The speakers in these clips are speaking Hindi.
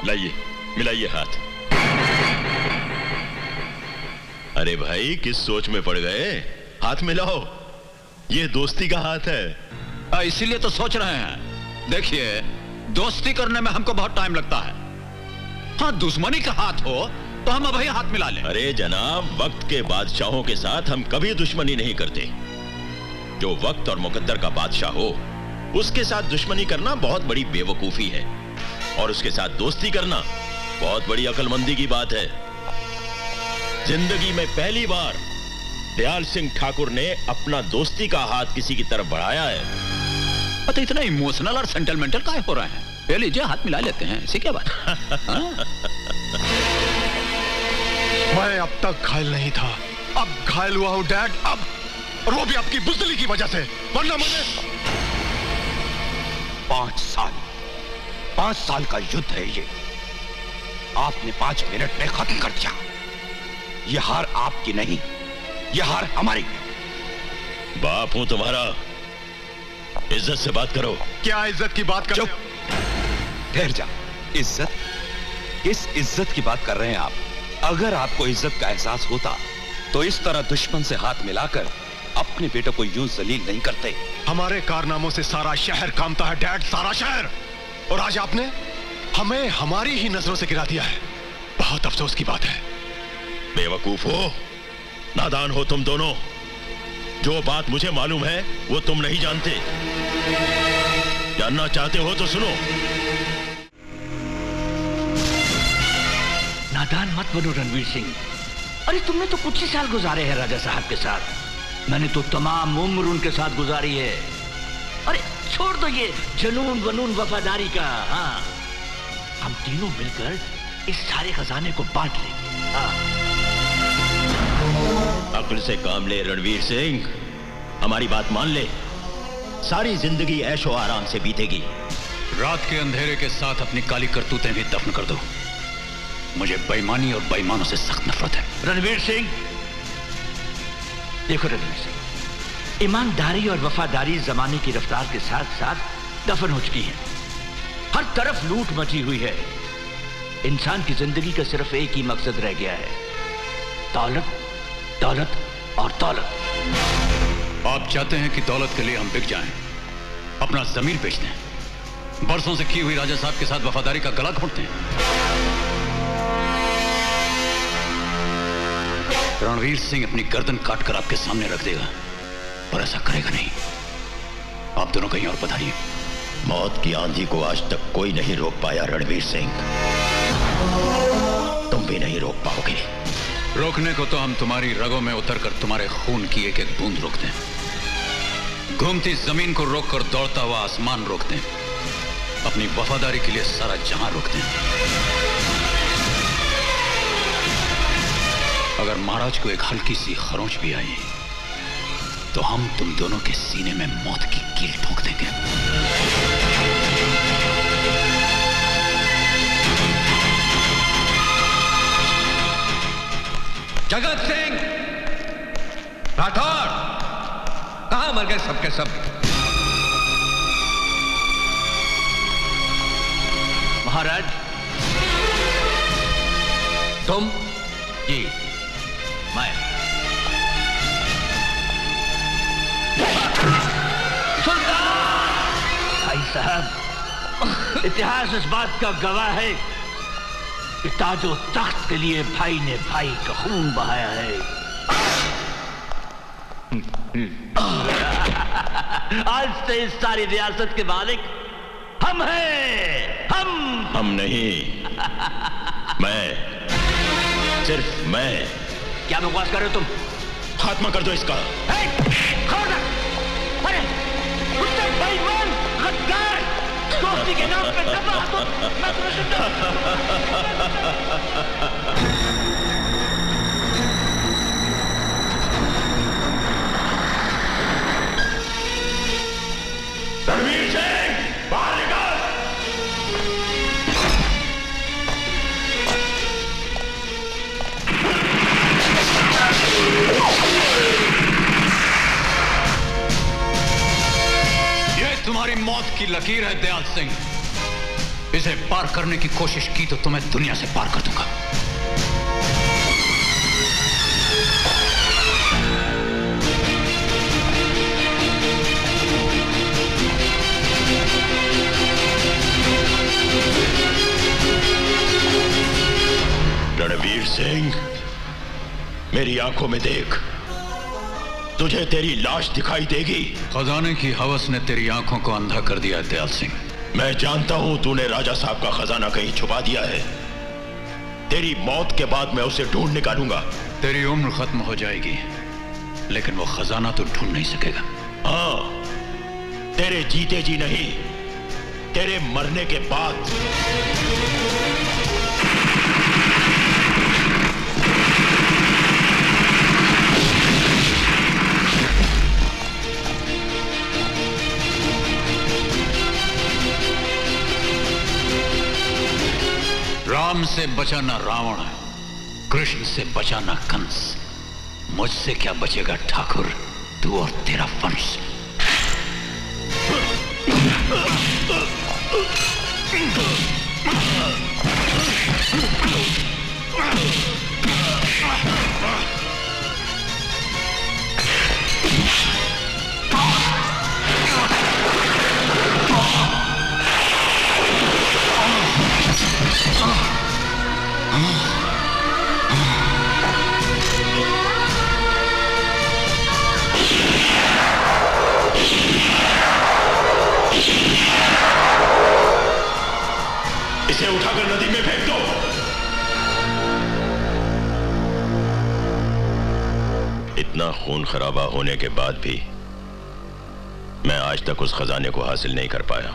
लाइए, मिलाइए हाथ। अरे भाई, किस सोच में पड़ गए? हाथ मिलाओ, ये दोस्ती का हाथ है। इसीलिए तो सोच रहे हैं। देखिए, दोस्ती करने में हमको बहुत टाइम लगता है। हाँ, दुश्मनी का हाथ हो तो हम अभी हाथ मिला लें। अरे जनाब, वक्त के बादशाहों के साथ हम कभी दुश्मनी नहीं करते। जो वक्त और मुकद्दर का बादशाह हो, उसके साथ दुश्मनी करना बहुत बड़ी बेवकूफी है, और उसके साथ दोस्ती करना बहुत बड़ी अक्लमंदी की बात है। जिंदगी में पहली बार दयाल सिंह ठाकुर ने अपना दोस्ती का हाथ किसी की तरफ बढ़ाया है। तो इतना इमोशनल और सेंटिमेंटल काहे हो रहे हैं? ले लीजिए, हाथ मिला लेते हैं, ऐसी क्या बात? मैं अब तक घायल नहीं था, अब घायल हुआ हूं डैड। अब, और वो भी आपकी बुज़दिली की वजह से, वरना मैंने 5 साल का युद्ध है ये। आपने 5 मिनट में खत्म कर दिया। ये हार आपकी नहीं, ये हार हमारी है। बाप हूं तुम्हारा, इज्जत से बात करो। क्या इज्जत की बात कर? चुप, ठहर जा। इज्जत? किस इज्जत की बात कर रहे हैं आप? अगर आपको इज्जत का एहसास होता तो इस तरह दुश्मन से हाथ मिलाकर अपने बेटे को यूं जलील नहीं करते। हमारे कारनामों से सारा शहर कांपता है डैड, सारा शहर। और आज आपने हमें हमारी ही नजरों से गिरा दिया है। बहुत अफसोस की बात है। बेवकूफ हो, नादान हो तुम दोनों। जो बात मुझे मालूम है वो तुम नहीं जानते। जानना चाहते हो तो सुनो। नादान मत बनो रणवीर सिंह। अरे तुमने तो कुछ ही साल गुजारे हैं राजा साहब के साथ। मैंने तो तमाम उम्र उनके साथ गुजारी है। अरे छोड़ दो ये जुनून वनून वफादारी का। हाँ, हम तीनों मिलकर इस सारे खजाने को बांट लेंगे। हाँ। अक्ल से काम ले रणवीर सिंह, हमारी बात मान ले। सारी जिंदगी ऐशो आराम से बीतेगी। रात के अंधेरे के साथ अपनी काली करतूतें भी दफन कर दो। मुझे बेईमानी और बेईमानों से सख्त नफरत है। रणवीर सिंह, देखो रणवीर सिंह, ईमानदारी और वफादारी जमाने की रफ्तार के साथ साथ दफन हो चुकी है। हर तरफ लूट मची हुई है। इंसान की जिंदगी का सिर्फ एक ही मकसद रह गया है, दौलत, दौलत और दौलत। आप चाहते हैं कि दौलत के लिए हम बिक जाएं, अपना जमीन बेच दें, बरसों से की हुई राजा साहब के साथ वफादारी का गला घोंटते हैं। रणवीर सिंह अपनी गर्दन काटकर आपके सामने रख देगा, पर ऐसा करेगा नहीं। आप दोनों कहीं और पधारिए। मौत की आंधी को आज तक कोई नहीं रोक पाया रणवीर सिंह, तुम भी नहीं रोक पाओगे। रोकने को तो हम तुम्हारी रगों में उतरकर तुम्हारे खून की एक एक बूंद रोक दें। घूमती जमीन को रोककर दौड़ता हुआ आसमान रोक दें। अपनी वफादारी के लिए सारा जहां रोक दें। अगर महाराज को एक हल्की सी खरोंच भी आई तो हम तुम दोनों के सीने में मौत की कील ठोक देंगे। जगत सिंह राठौर, कहां मर गए सबके सब? महाराज, तुम? जी मैं। भाई साहब, इतिहास इस बात का गवाह है कि ताजो तख्त के लिए भाई ने भाई का खून बहाया है। आज से इस सारी रियासत के मालिक हम हैं। हम नहीं, मैं, सिर्फ मैं। क्या बकवास कर रहे हो तुम? खात्मा कर दो इसका। खबरदार! अरे कुत्ते, बेईमान, गद्दार, दोस्ती के नाम पे दबा तो मैं रणवीर सिंह, बाहर निकल। तुम्हारी मौत की लकीर है दयाल सिंह। इस इसे पार करने की कोशिश की तो तुम्हें दुनिया से पार कर दूंगा। रणवीर सिंह, मेरी आंखों में देख, तुझे तेरी लाश दिखाई देगी। खजाने की हवस ने तेरी आंखों को अंधा कर दिया है दयाल सिंह। मैं जानता हूं तूने राजा साहब का खजाना कहीं छुपा दिया है। तेरी मौत के बाद मैं उसे ढूंढ निकालूंगा। तेरी उम्र खत्म हो जाएगी, लेकिन वो खजाना तो ढूंढ नहीं सकेगा। हाँ, तेरे जीते जी नहीं, तेरे मरने के बाद। राम से बचा ना रावण, कृष्ण से बचा ना कंस, मुझसे क्या बचेगा ठाकुर, तू और तेरा वंश। इसे उठाकर नदी में फेंक दो। इतना खून खराबा होने के बाद भी मैं आज तक उस खजाने को हासिल नहीं कर पाया,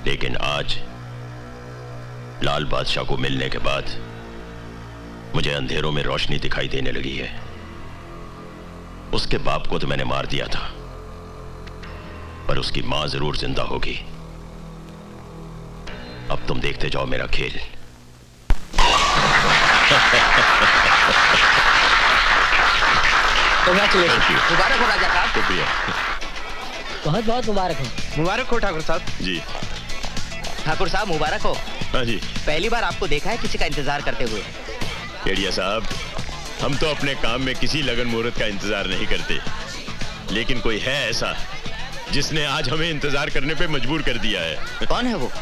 लेकिन आज लाल बादशाह को मिलने के बाद मुझे अंधेरों में रोशनी दिखाई देने लगी है। उसके बाप को तो मैंने मार दिया था, पर उसकी मां जरूर जिंदा होगी। अब तुम देखते जाओ मेरा खेल। कांग्रेचुलेशन, मुबारक हो राजा साहब। शुक्रिया। बहुत बहुत मुबारक हो। मुबारक हो ठाकुर साहब। जी ठाकुर साहब मुबारक हो। हाँ जी। पहली बार आपको देखा है किसी का इंतजार करते हुए। केडिया साहब, हम तो अपने काम में किसी लगन मुहूर्त का इंतजार नहीं करते, लेकिन कोई है ऐसा जिसने आज हमें इंतजार करने पे मजबूर कर दिया है। कौन है वो?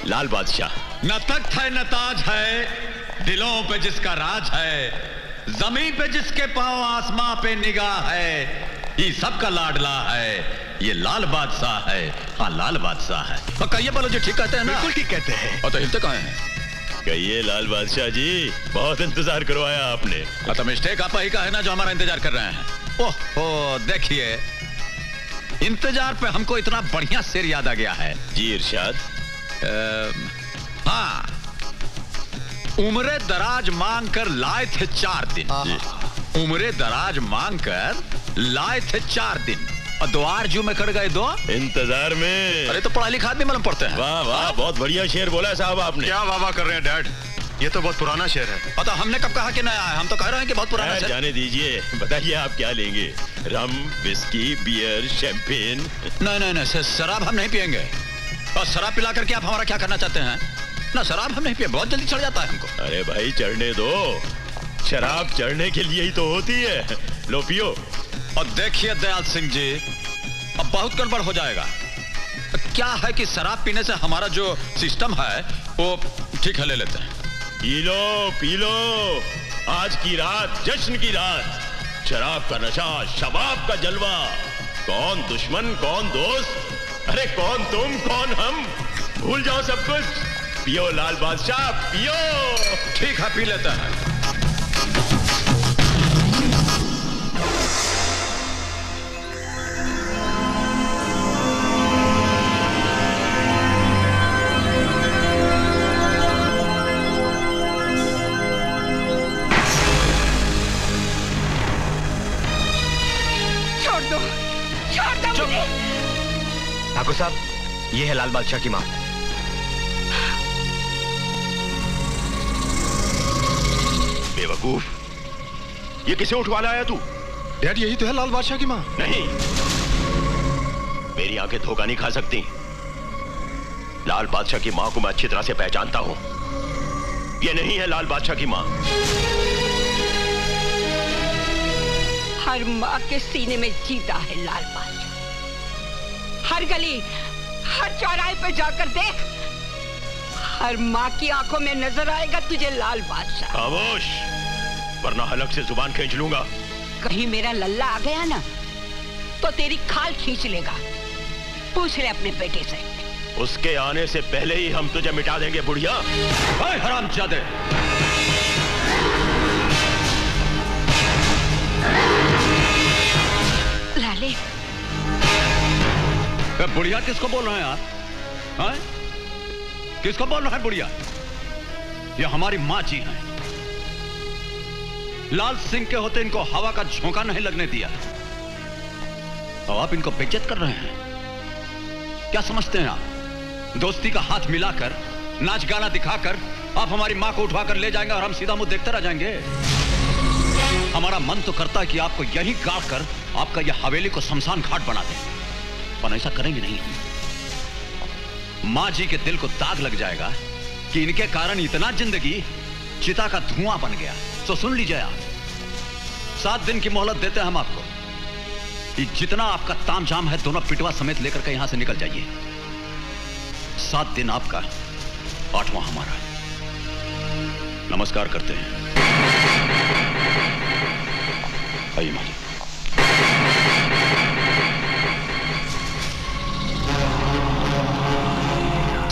लाल बादशाह। न तख्त है न ताज है, दिलों पे जिसका राज है, जमीन पे जिसके पांव आसमां पे निगाह है, ये सबका लाडला है, ये लाल बादशाह है। हाँ, लाल बादशाह है। और कहिए बोलो जी, ठीक कहते हैं ना? बिल्कुल ठीक कहते हैं। और तो हिलते कहाँ हैं? कहिए लाल बादशाह जी, बहुत इंतजार करवाया आपने। तो मिस्टेक आप ही का है ना जो हमारा इंतजार कर रहे हैं। ओहो, देखिए, इंतजार पे हमको इतना बढ़िया शेर याद आ गया है। जी इरशाद। हाँ, उम्रे दराज मांग कर लाए थे 4 दिन। उम्रे दराज मांग कर लाए थे 4 दिन, और द्वार जू में कट गए 2 इंतजार में। अरे तो पढ़ा लिखा आदमी मालूम पड़ते हैं। वाह वाह, बहुत बढ़िया शेर बोला है साहब आपने। क्या वाह वाह कर रहे हैं डैड, ये तो बहुत पुराना शेर है। और तो हमने कब कहा कि नया है? हम तो कह रहे हैं कि बहुत पुराना शेर। जाने दीजिए, बताइए आप क्या लेंगे? रम, विस्की, बियर, शैंपेन? नहीं नहीं, शराब हम नहीं पियेंगे। और शराब पिला करके आप हमारा क्या करना चाहते हैं? ना, शराब हम नहीं पिए, बहुत जल्दी चढ़ जाता है हमको। अरे भाई, चढ़ने दो, शराब चढ़ने के लिए ही तो होती है। लो पियो। और देखिए दयाल सिंह जी, अब बहुत गड़बड़ हो जाएगा। क्या है कि शराब पीने से हमारा जो सिस्टम है वो ठीक है, ले लेते हैं। पी लो पी लो, आज की रात जश्न की रात, शराब का नशा, शबाब का जलवा। कौन दुश्मन कौन दोस्त, अरे कौन तुम कौन हम, भूल जाओ सब कुछ। पियो लाल बादशाह, पियो। ठीक है, पी लेते हैं। ठाकुर साहब, ये है लाल बादशाह की मां। बेवकूफ, ये किसे उठवा लाया तू? डैड, यही तो है लाल बादशाह की मां। नहीं, मेरी आंखें धोखा नहीं खा सकती। लाल बादशाह की मां को मैं अच्छी तरह से पहचानता हूं। ये नहीं है लाल बादशाह की मां। हर माँ के सीने में जीता है लाल बादशाह। हर गली, हर चौराहे पे जाकर देख, हर माँ की आंखों में नजर आएगा तुझे लाल बादशाह। खामोश, वरना हलक से जुबान खींच लूंगा। कहीं मेरा लल्ला आ गया ना तो तेरी खाल खींच लेगा। पूछ ले अपने बेटे से। उसके आने से पहले ही हम तुझे मिटा देंगे बुढ़िया। हरामजादे, लाले, बुढ़िया किसको बोल रहे हैं आप? हाँ? किसको बोल रहे हैं बुढ़िया? ये हमारी माँ जी हैं। लाल सिंह के होते इनको हवा का झोंका नहीं लगने दिया और आप इनको बेइज्जत कर रहे हैं। क्या समझते हैं आप? दोस्ती का हाथ मिलाकर, नाच गाना दिखाकर आप हमारी माँ को उठवाकर ले जाएंगे और हम सीधा मुंह देखते रह जाएंगे। हमारा मन तो करता है कि आपको यहीं गाड़ कर आपका यह हवेली को शमशान घाट बना दें, पर ऐसा करेंगे नहीं। माँ जी के दिल को दाग लग जाएगा कि इनके कारण इतना जिंदगी चिता का धुआं बन गया। तो सुन लीजिए आप, 7 दिन की मोहलत देते हैं हम आपको कि जितना आपका तामझाम है दोनों पिटवा समेत लेकर के यहां से निकल जाइए। 7 दिन आपका, 8वां हमारा। नमस्कार करते हैं। आइए माँ जी।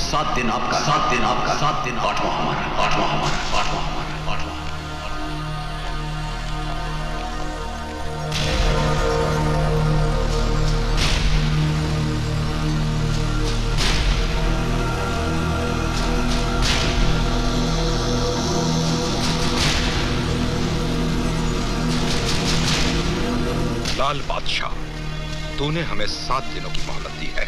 7 दिन आपका, 7 दिन आपका, 7 दिन, 8वां हमारा, 8वां हमारा, 8वां हमारा, 8वां। लाल बादशाह, तूने हमें 7 दिनों की मोहलत दी है,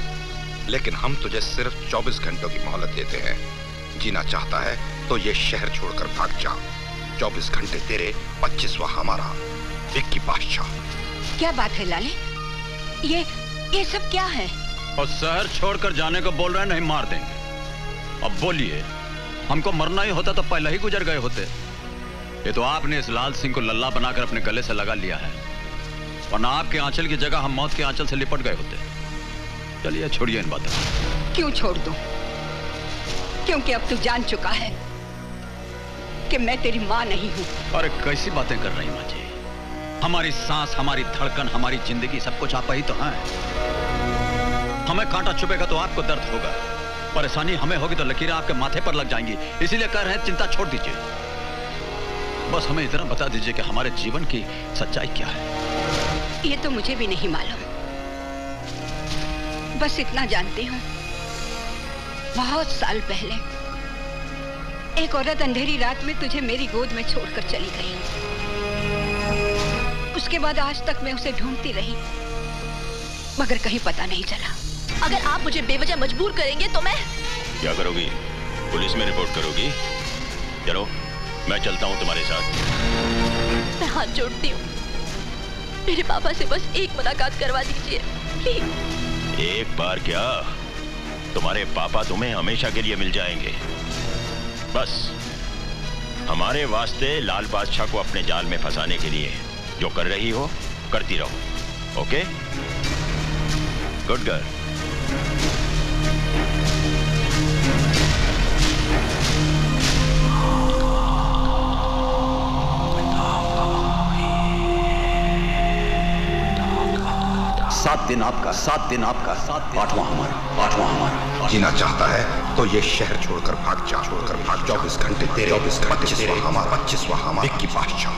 लेकिन हम तुझे सिर्फ 24 घंटों की मोहलत देते हैं। जीना चाहता है तो ये शहर छोड़कर भाग जा। 24 घंटे तेरे, 25वां हमारा। विक्की बादशाह। क्या बात है लाले? ये सब क्या है? और शहर छोड़कर जाने को बोल रहे हैं, नहीं मार देंगे। अब बोलिए, हमको मरना ही होता तो पहले ही गुजर गए होते। ये तो आपने इस लाल सिंह को लल्ला बनाकर अपने गले से लगा लिया है, वरना आपके आंचल की जगह हम मौत के आंचल से लिपट गए होते। चलिए छोड़िए इन बातों। क्यों छोड़ दूं? क्योंकि अब तू जान चुका है कि मैं तेरी माँ नहीं हूँ। अरे कैसी बातें कर रही माँ जी? हमारी सांस, हमारी धड़कन, हमारी जिंदगी, सब कुछ आप ही तो हैं। हमें कांटा चुभेगा तो आपको दर्द होगा, परेशानी हमें होगी तो लकीरें आपके माथे पर लग जाएंगी। इसीलिए कह रहे हैं चिंता छोड़ दीजिए। बस हमें इतना बता दीजिए कि हमारे जीवन की सच्चाई क्या है। ये तो मुझे भी नहीं मालूम। बस इतना जानती हूँ, बहुत साल पहले एक औरत अंधेरी रात में तुझे मेरी गोद में छोड़कर चली गई। उसके बाद आज तक मैं उसे ढूंढती रही, मगर कहीं पता नहीं चला। अगर आप मुझे बेवजह मजबूर करेंगे तो मैं... क्या करोगी? पुलिस में रिपोर्ट करोगी? चलो, मैं चलता हूँ तुम्हारे साथ। मैं हाथ जोड़ती हूँ, मेरे पापा से बस एक मुलाकात करवा दीजिए प्लीज। एक बार क्या, तुम्हारे पापा तुम्हें हमेशा के लिए मिल जाएंगे। बस हमारे वास्ते लाल बादशाह को अपने जाल में फंसाने के लिए जो कर रही हो करती रहो। ओके? Good girl. सात दिन आपका, 7 दिन आपका, 8वां हमारा, 8वां हमारा। जीना चाहता है तो ये शहर छोड़कर भाग जा। 24 घंटे तेरे, 25वां हमारा, 25वां हमारा। विक्की बादशाह।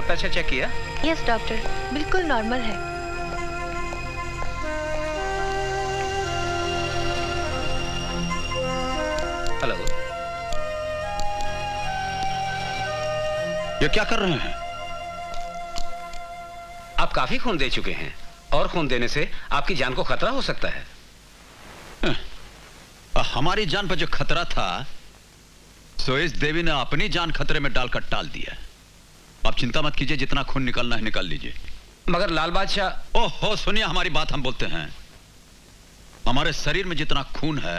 प्रेशर चेक किया? यस डॉक्टर, बिल्कुल नॉर्मल है। हेलो, ये क्या कर रहे हैं? आप काफी खून दे चुके हैं और खून देने से आपकी जान को खतरा हो सकता है। हमारी जान पर जो खतरा था, सो इस देवी ने अपनी जान खतरे में डालकर टाल दिया। आप चिंता मत कीजिए, जितना खून निकालना है निकाल लीजिए। मगर लाल बादशाह। ओहो, सुनिए हमारी बात, हम बोलते हैं। हमारे शरीर में जितना खून है